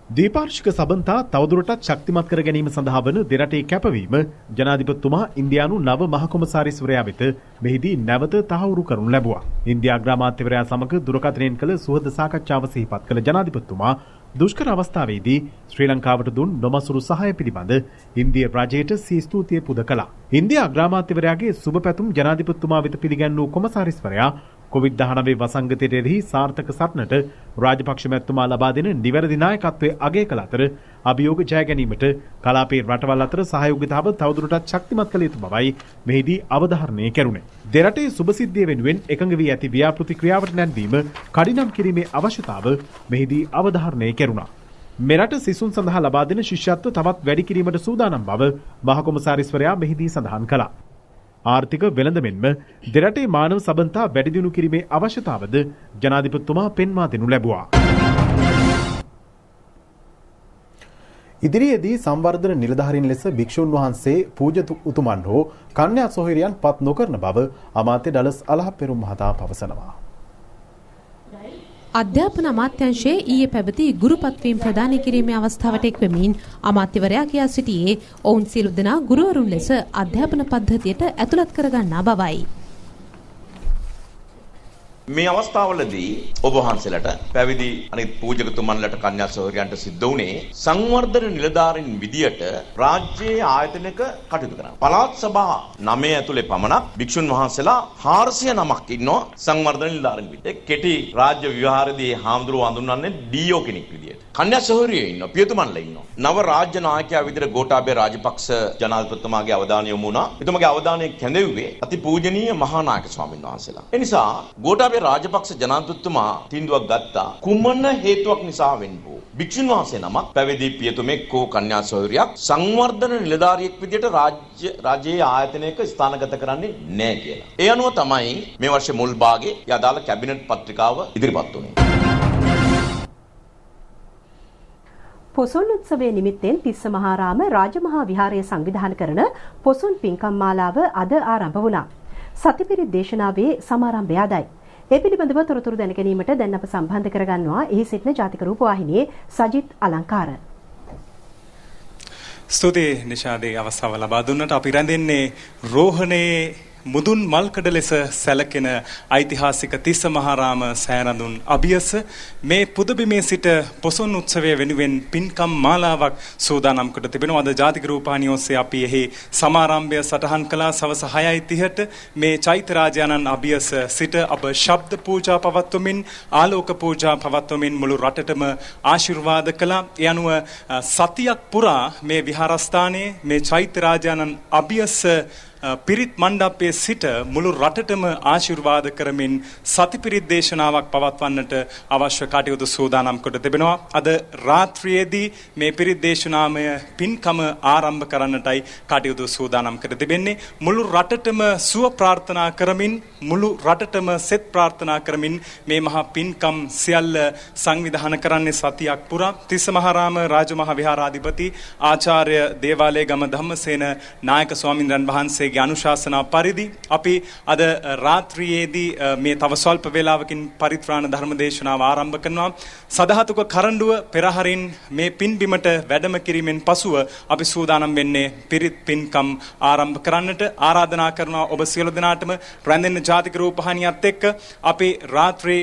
දීපාර්ශික සබඳතා තවදුරටත් ශක්තිමත් කර ගැනීම සඳහා වන දෙරටේ කැපවීම ජනාධිපතිතුමා ඉන්දියානු නව මහකොමසාරිස්වරයා වෙත මෙහිදී නැවත තහවුරු කරනු ලැබුවා. ඉන්දියා අග්‍රාමාත්‍යවරයා සමග දුරකථනයෙන් කළ සුහද සාකච්ඡාව සිහිපත් කළ ජනාධිපතිතුමා දුෂ්කර අවස්ථාවේදී ශ්‍රී ලංකාවට දුන් නොමසුරු සහාය පිළිබඳ ඉන්දිය රජයට සිය ස්තුතිය පුද කළා. ඉන්දියා අග්‍රාමාත්‍යවරයාගේ සුබ පැතුම් ජනාධිපතිතුමා වෙත පිළිගන්නු කොමසාරිස්වරයා COVID-19 වසංගතයට එරෙහි සාර්ථක සටනට රාජපක්ෂ මැතිතුමා ලබා දෙන නිවැරදි නායකත්වයේ අගය කළ අතර අභියෝග ජය ගැනීමට කලාපයේ රටවල් අතර සහයෝගිතාව තවදුරටත් ශක්තිමත් කළ යුතු බවයි මෙහිදී අවධාරණය කෙරුණේ. දෙරටේ සුබසිද්ධිය වෙනුවෙන් එකඟ වී ඇති ව්‍යාපෘති ක්‍රියාවට නැංවීම කඩිනම් කිරීමේ අවශ්‍යතාව මෙහිදී අවධාරණය කෙරුණා. මෙරට සිසුන් සඳහා ලබා දෙන ශිෂ්‍යත්ව තවත් වැඩි කිරීමට සූදානම් බව මහකොමසාරිස්වරයා මෙහිදී සඳහන් කළා. ආර්ථික වෙළඳ මෙන්ම දෙරටේ මානව සබඳතා වැඩි දියුණු කිරීමේ අවශ්‍යතාවද ජනාධිපතිතුමා පෙන්වා දෙනු ලැබුවා. ඉදිරියේදී සංවර්ධන නිලධාරීන් ලෙස භික්ෂුන් වහන්සේ පූජ්‍ය උතුමන් හෝ කන්‍යා සොහොයුරියන් පත් නොකරන බව අමාත්‍ය ඩලස් අලහප්පෙරුම් මහතා පවසනවා. අධ්‍යාපන අමාත්‍යාංශයේ ඊයේ පැවති ගුරුපත්වීම් ප්‍රදානය කිරීමේ අවස්ථාවට එක්වෙමින් අමාත්‍යවරයා කියා සිටියේ ඔවුන් සියලු දෙනා ගුරුවරුන් ලෙස අධ්‍යාපන පද්ධතියට ඇතුළත් කරගන්නා බවයි. මේ අවස්ථාවවලදී ඔබ වහන්සේලාට පැවිදි අනිත් පූජකතුමන්ලට කන්‍යා සොහොයුරියන්ට සිද්ධ වුණේ සංවර්ධන නිලධාරීන් විදියට රාජ්‍යයේ ආයතනයක කටයුතු කරනවා. පළාත් සභා 9 ඇතුලේ පමණක් භික්ෂුන් වහන්සේලා 409ක් ඉන්නවා සංවර්ධන නිලධාරීන් විදියට. කෙටි රාජ්‍ය විහාරයේදී හාමුදුරුවෝ හඳුන්වන්නේ ඩීఓ කෙනෙක් විදියට. කන්‍යා සොහොයුරියෝ ඉන්නවා, පියතුමන්ලා ඉන්නවා. නව රාජ්‍ය නායකයා විදියට ගෝඨාභය රාජපක්ෂ ජනාධිපතිතුමාගේ අවධානය යොමු වුණා. එතුමාගේ අවධානය කැඳෙව්වේ අතිපූජනීය මහානායක ස්වාමීන් වහන්සේලා. ඒ නිසා ගෝඨාභය රාජපක්ෂ ජනාධිපතිතුමා තීන්දුවක් ගත්තා කුමන හේතුවක් නිසා වෙන්නෝ භික්ෂුන් වහන්සේ නමක් පැවිදි පියතුමෙක් හෝ කන්‍යා සොහොයුරියක් සංවර්ධන නිලධාරියෙක් විදියට රාජ්‍යයේ ආයතනයක ස්ථානගත කරන්නේ නැහැ කියලා. ඒ අනුව තමයි මේ වර්ෂ මුල් භාගයේ යදාළ කැබිනට් පත්‍රිකාව ඉදිරිපත් වුණේ. පොසොන් උත්සවයේ නිමිත්තෙන් තිස්සමහාරාම රාජමහා විහාරය සංවිධානය කරන පොසොන් පින්කම් මාලාව අද ආරම්භ වුණා. සතිපිරිත් දේශනාවේ සමාරම්භයයි. ඒ පිළිබඳව තොරතුරු දැන ගැනීමට දැන් අප සම්බන්ධ කරගන්නවා එහි සිටින ජාතික රූපවාහිනියේ සජිත් අලංකාර. ස්තුතියි නිෂාදේ අවස්ථාව ලබා දුන්නට අපි රැඳෙන්නේ රෝහණේ මුදුන් මල්කඩ ලෙස සැලකෙන ඓතිහාසික තිස්සමහාරාම සෑරඳුන් අභියස මේ පුදබිමේ සිට පොසොන් උත්සවය වෙනුවෙන් පින්කම් මාලාවක් සූදානම් කොට තිබෙනවා. අද ජාතික රූපවාහිනිය ඔස්සේ අපි එහි සමාරම්භය සටහන් කළා. සවස 6:30ට මේ චෛත්‍ය රාජානන් අභියස සිට අප ශබ්ද පූජා පවත්වමින් ආලෝක පූජා පවත්වමින් මුළු රටටම ආශිර්වාද කළා. ඒ අනුව සතියක් පුරා මේ විහාරස්ථානයේ මේ චෛත්‍ය රාජානන් අභියස පිරිත් මණ්ඩපයේ සිට මුළු රටටම ආශිර්වාද කරමින් සතිපිරිත් දේශනාවක් පවත්වන්නට අවශ්‍ය කටයුතු සූදානම් කොට තිබෙනවා. අද රාත්‍රියේදී මේ පිරිත් දේශනාමය පින්කම ආරම්භ කරන්නටයි කටයුතු සූදානම් කර තිබෙන්නේ. මුළු රටටම සුව ප්‍රාර්ථනා කරමින් මුළු රටටම සෙත් ප්‍රාර්ථනා කරමින් මේ මහා පින්කම් සියල්ල සංවිධානය කරන්නේ සතියක් පුරා. තිස්ස මහාරාම රාජමහා විහාරාධිපති ආචාර්ය දේවාලයේ ගම ධම්මසේන නායක ස්වාමීන් වහන්සේගේ අනුශාසනා පරිදි අපි අද රාත්‍රියේදී මේ තව ස්වල්ප වේලාවකින් පරිත්‍රාණ ධර්ම දේශනාව ආරම්භ කරනවා. සදහතුක කරඬුව පෙරහරින් මේ පින්බිමට වැඩම කිරීමෙන් පසුව අපි සූදානම් වෙන්නේ පිරිත් පින්කම් ආරම්භ කරන්නට. ආරාධනා කරනවා ඔබ සියලු දෙනාටම රැඳෙන්න ජාතික රූපවාහිනියත් එක්ක අපි රාත්‍රී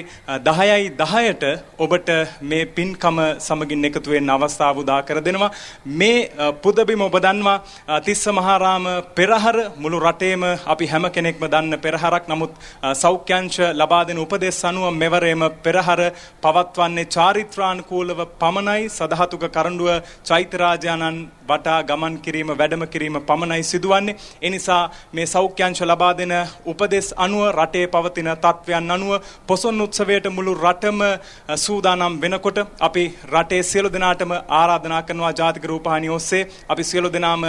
10:10ට ඔබට මේ පින්කම සමගින් එකතු වෙන්න අවස්ථාව උදා කර දෙනවා. මේ පුදබිම ඔබ දන්නවා තිස්ස මහාරාම පෙරහර මුළු රටේම අපි හැම කෙනෙක්ම දන්න පෙරහරක්. නමුත් සෞඛ්‍යංශ ලබා දෙන උපදෙස් අනුව මෙවරේම පෙරහර පවත්වන්නේ චාරිත්‍රානුකූලව පමණයි. සදහතුක කරඬුව චෛත්‍යරාජානන් වටා ගමන් කිරීම වැඩම කිරීම පමණයි සිදුවන්නේ. ඒ නිසා මේ සෞඛ්‍යංශ ලබා දෙන උපදෙස් අනුව රටේ පවතින තත්ත්වයන් අනුව පොසොන් උත්සවයට මුළු රටම සූදානම් වෙනකොට අපි රටේ සියලු දෙනාටම ආරාධනා කරනවා ජාතික රූපවාහිනිය ඔස්සේ අපි සියලු දෙනාම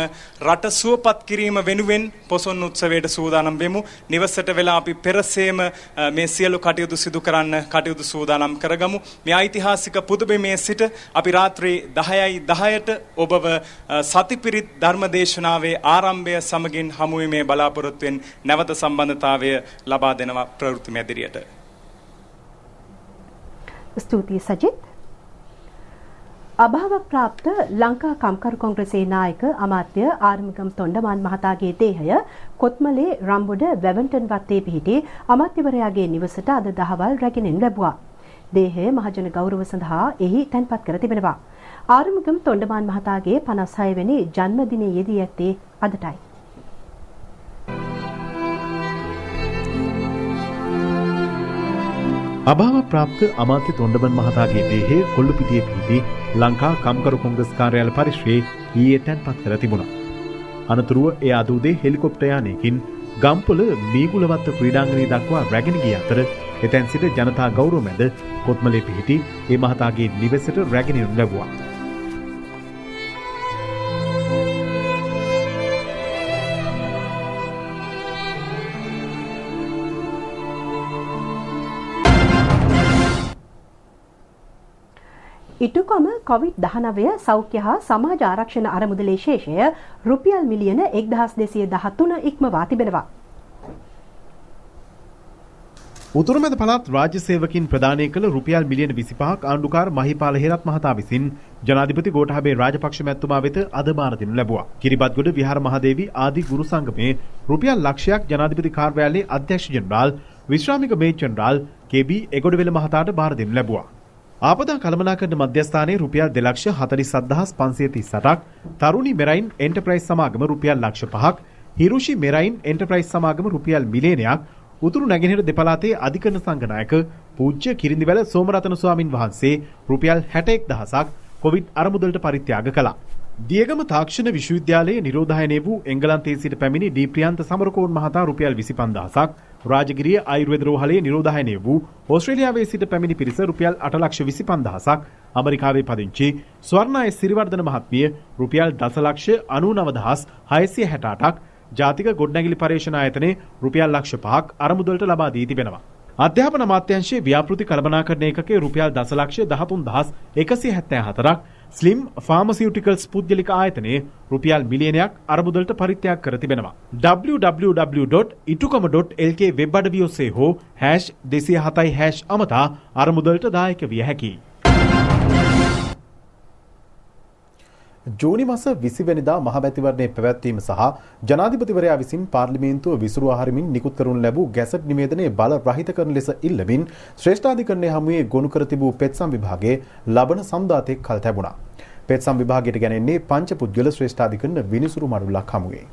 රට සුවපත් කිරීම වෙනුවෙන් පොසොන් උත්සවයට සූදානම් වෙමු. නිවසට වෙලා අපි පෙරසේම මේ සියලු කටයුතු සිදු කරන්න කටයුතු සූදානම් කරගමු. මේ ඓතිහාසික පුදුබිමේ සිට අපි රාත්‍රී 10:10ට ඔබව සතිපිරිත් ධර්මදේශනාවේ ආරම්භය සමගින් හමු වීමේ බලාපොරොත්තුවෙන් නැවත සම්බන්ධතාවය ලබා දෙනවා ප්‍රවෘත්ති මැදිරියට. ස්තුතියි සජිත්. අභාව ප්‍රාප්ත ලංකා කම්කරු කොංග්‍රසයේ නායක අමාත්‍ය ආරමිගම් තොණ්ඩමාන් මහතාගේ දේහය කොත්මලේ රම්බොඩ වැවන්ටන් වත්තේ පිහිටි අමාත්‍යවරයාගේ නිවසට අද දහවල් රැගෙනින් ලැබුවා. දේහය මහජන ගෞරව සඳහා එහි තැන්පත් කර තිබෙනවා. ආරමිගම් තොණ්ඩමාන් මහතාගේ 56 වෙනි ජන්මදිනයේ යෙදී ඇත්තේ අදටයි. අභාව ප්‍රාප්ත අමාත්‍ය තොණ්ඩමන් මහතාගේ දේහය කොල්ලුපිටියේ පිහිටි ලංකා කම්කරු කොංග්‍රස් කාර්යාල පරිශ්‍රයේ ඊයේ තැන්පත් කර තිබුණා. අනතුරුව ඒ අද උදේ හෙලිකොප්ටර් යානයකින් ගම්පොළ මීගුලවත්ත ක්‍රීඩාංගණය දක්වා රැගෙන ගිය අතර එතැන් සිට ජනතා ගෞරව මැද කොත්මලේ පිහිටි ඒ මහතාගේ නිවසට රැගෙන යනු ලැබුවා. ඉටුකම COVID-19 සෞඛ්‍ය හා සමාජ ආරක්ෂණ අරමුදලේ ශේෂය රුපියල් මිලියන 1213 ඉක්මවා තිබෙනවා. උතුරු මැද පළාත් රාජ්‍ය සේවකින් ප්‍රදානය කළ රුපියල් මිලියන 25ක් ආණ්ඩුකාර මහිපාල හේරත් මහතා විසින් ජනාධිපති ගෝඨාභය රාජපක්ෂ මැතිතුමා වෙත අද බාර දෙනු ලැබුවා. කිරිබත්ගොඩ විහාර මහදේවි ආදී ගුරු සංගමේ රුපියල් ලක්ෂයක් ජනාධිපති කාර්යාලයේ අධ්‍යක්ෂ ජෙනරාල් විශ්‍රාමික මේජර් ජෙනරාල් KB එගොඩවෙල මහතාට බාර දෙනු ලැබුවා. ආපදා කළමනාකරණ මධ්‍යස්ථානයේ රුපියල් 2,47,538ක්, තරුණි මෙරයින් එන්ටර්ප්‍රයිස් සමාගම රුපියල් ලක්ෂ 5ක්, හිරුෂි මෙරයින් එන්ටර්ප්‍රයිස් සමාගම රුපියල් මිලියනයක්, උතුරු නැගෙනහිර දෙපළාතේ අධිකරණ සංඝනායක පූජ්‍ය කිරිඳිවැල සෝමරතන ස්වාමින් වහන්සේ රුපියල් 61,000ක් කොවිඩ් අරමුදලට පරිත්‍යාග කළා. දියගම තාක්ෂණ විශ්වවිද්‍යාලයේ නිරෝධායනය වූ එංගලන්තයේ සිට පැමිණි ඩී ප්‍රියන්ත සමරකෝන් මහතා රුපියල් 25,000ක්, රාජගිරිය ආයුර්වේද රෝහලේ නිරෝධායනය වූ ඕස්ට්‍රේලියාවේ සිට පැමිණි පිරිස රුපියල් 8,25,000ක්, ඇමරිකාවේ පදිංචි ස්වර්ණාය සිරිවර්ධන මහත්මිය රුපියල් 10,99,668ක්, ජාතික ගොඩනැගිලි පර්යේෂණ ආයතනයේ රුපියල් ලක්ෂ 5ක් අරමුදලට ලබා දී තිබෙනවා. අධ්‍යාපන අමාත්‍යාංශයේ ව්‍යාපෘති කළමනාකරණ ඒකකයේ රුපියල් 10,13,174ක්, ස්ලිම් ෆාමසියුටිකල්ස් පුද්ගලික ආයතනයේ රුපියල් මිලියනයක් අරමුදලට පරිත්‍යාග කර තිබෙනවා. www.itukama.lk වෙබ් අඩවිය ඔස්සේ හෝ #207# අමතා අරමුදලට දායක විය හැකියි. ජූනි මාස 20 වෙනිදා මහ මැතිවරණයේ පැවැත්වීම සහ ජනාධිපතිවරයා විසින් පාර්ලිමේන්තුව විසුරුවා හරිමින් නිකුත් කරනු ලැබූ ගැසට් නිවේදනයේ බල රහිත කරන ලෙස ඉල්ලමින් ශ්‍රේෂ්ඨාධිකරණයේ හමුවේ ගොනු කර තිබූ පෙත්සම් විභාගයේ ලබන සමුදාතෙක් කල් තැබුණා. පෙත්සම් විභාගයට ගැනෙන්නේ පංච පුද්ගල ශ්‍රේෂ්ඨාධිකරණ විනිසුරු මඩුල්ලක් හමුවේ.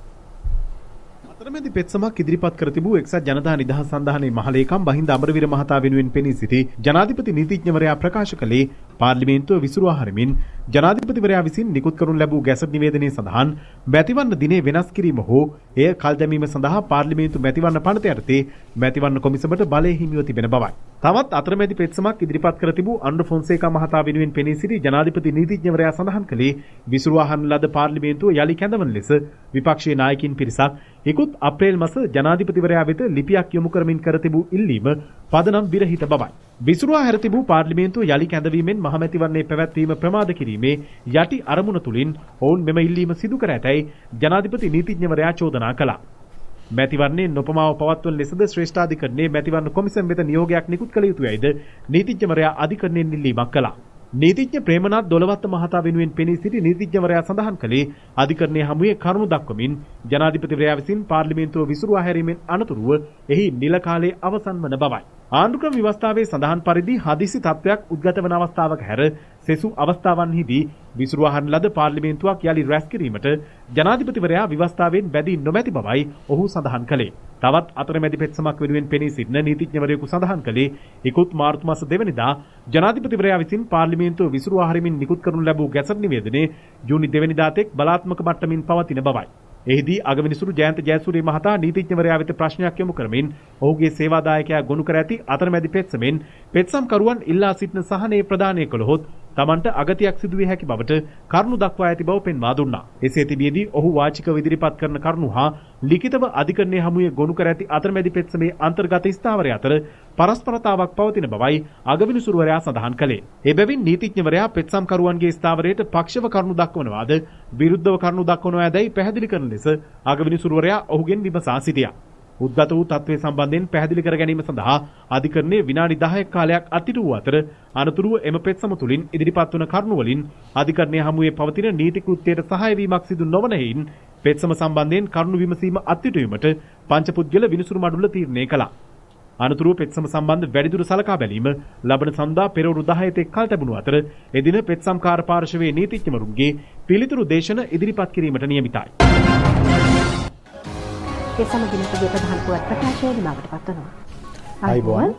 අතරමැදි පෙත්සමක් ඉදිරිපත් කර තිබූ එක්සත් ජනතා නිදහස් සන්ධානයේ මහලේකම් බහින්ද අමරවීර මහතා වෙනුවෙන් පෙනී සිටි ජනාධිපති නීතිඥවරයා ප්‍රකාශ කළේ පාර්ලිමේන්තුව විසිරුවා හරිමින් ජනාධිපතිවරයා විසින් නිකුත් කරනු ලැබූ ගැසට් නිවේදනයේ සඳහන් මැතිවරණ දිනේ වෙනස් කිරීම හෝ එය කල් දැමීම සඳහා පාර්ලිමේන්තු මැතිවරණ පනත යටතේ මැතිවරණ කොමිසමට බලය හිමිව තිබෙන බවයි. තවත් අතරමැදි පෙත්සමක් ඉදිරිපත් කර තිබූ අන්ඩ්‍රු ෆොන්සේකා මහතා වෙනුවෙන් පෙනී සිටි ජනාධිපති නීතිඥවරයා සඳහන් කළේ විසිරුවා හරින ලද පාර්ලිමේන්තුව යලි කැඳවන ලෙස විපක්ෂයේ නායකින් පිරිසක් ඉකුත් අප්‍රේල් මාස ජනාධිපතිවරයා වෙත ලිපියක් යොමු කරමින් කර තිබූ ඉල්ලීම පදනම් විරහිත බවයි. විසිරුවා හැර තිබූ පාර්ලිමේන්තුව යලි කැඳවීමෙන් මහමැතිවරණයේ පැවැත්වීම ප්‍රමාද කිරීමේ යටි අරමුණ තුලින් ඔවුන් මෙම ඉල්ලීම සිදු කර ඇතැයි ජනාධිපති නීතිඥවරයා චෝදනා කළා. මැතිවරණයේ නොපමාව පවත්වන ලෙසද ශ්‍රේෂ්ඨාධිකරණයේ මැතිවරණ කොමිසම් වෙත නියෝගයක් නිකුත් කළ යුතුයයිද නීතිඥවරයා අධිකරණයෙන් ඉල්ලීමක් කළා. නීතිඥ ප්‍රේමනාත් දොළවත්ත මහතා වෙනුවෙන් පෙනී සිටි නීතිඥවරයා සඳහන් කළේ අධිකරණයේ හමුවේ කරුණු දක්වමින් ජනාධිපතිවරයා විසින් පාර්ලිමේන්තුව විසිරුවා හැරීමෙන් අනතුරුව එහි නිල කාලයේ අවසන් වන බවයි. ආණ්ඩුක්‍රම ව්‍යවස්ථාවේ සඳහන් පරිදි හදිසි තත්ත්වයක් උද්ගත වන අවස්ථාවක හැර සෙසු අවස්ථාවන්හිදී විසිරුවා හරින ලද පාර්ලිමේන්තුවක් යලි රැස් කිරීමට ජනාධිපතිවරයා ව්‍යවස්ථාවෙන් බැදී නොමැති බවයි ඔහු සඳහන් කළේ. තවත් අතරමැදි පෙත්සමක් වෙනුවෙන් පෙනී සිටින නීතිඥවරයෙකු සඳහන් කළේ ඉකුත් මාර්තු මාස 2 වෙනිදා ජනාධිපතිවරයා විසින් පාර්ලිමේන්තුව විසිරුවා හරීමෙන් නිකුත් කරනු ලැබූ ගැසට් නිවේදනයේ ජූනි 2 වෙනිදා තෙක් බලාත්මක මට්ටමින් පවතින බවයි. එහිදී අගවිනිසුරු ජයන්ත ජයසූරිය මහතා නීතිඥවරයා වෙත ප්‍රශ්නයක් යොමු කරමින් ඔහුගේ සේවාදායකයා ගොනු කර ඇති අතරමැදි පෙත්සමෙන් පෙත්සම්කරුවන් ඉල්ලා සිටින සහනය ප්‍රදානය කළහොත් තමන්ට අගතියක් සිදුවිය හැකි බවට කරුණු දක්වා ඇති බව පෙන්වා දුන්නා. එසේ තිබියදී ඔහු වාචිකව ඉදිරිපත් කරන කරුණු හා ලිඛිතව අධිකරණයේ හමුවේ ගොනු කර ඇති අතරමැදි පෙත්සමේ අන්තර්ගත ස්ථාවරය අතර පරස්පරතාවක් පවතින බවයි අගවිනිසුරුවරයා සඳහන් කළේ. එබැවින් නීතිඥවරයා පෙත්සම්කරුවන්ගේ ස්ථාවරයට පක්ෂව කරුණු දක්වනවාද විරුද්ධව කරුණු දක්වනවාදයි පැහැදිලි කරන ලෙස අගවිනිසුරුවරයා ඔහුගෙන් විමසා සිටියා. උද්ගත වූ තත්ත්වය සම්බන්ධයෙන් පැහැදිලි කර ගැනීම සඳහා අධිකරණයේ විනාඩි 10ක කාලයක් අත්හිටු වූ අතර අනතුරුව එම පෙත්සම තුලින් ඉදිරිපත් වන කරුණු වලින් අධිකරණයේ හමුවේ පවතින නීති කෘත්‍යයට සහාය වීමක් සිදු නොවන හේයින් පෙත්සම සම්බන්ධයෙන් කරුණු විමසීම අත්හිටුවීමට පංචපුද්ගල විනිසුරු මඩුල්ල තීරණය කළා. අනතුරුව පෙත්සම සම්බන්ධ වැඩිදුර සලකා බැලීම ලබන සඳුදා පෙරවරු 10 තෙක් කල් තිබුණු අතර එදින පෙත්සම්කාර පාර්ශවයේ නීතිඥවරුන්ගේ පිළිතුරු දේශන ඉදිරිපත් කිරීමට නියමිතයි. ඒ සමගින් අපගේ ප්‍රධාන පුවත් ප්‍රකාශය නිමවට පත්වනවා. අයිබෝන්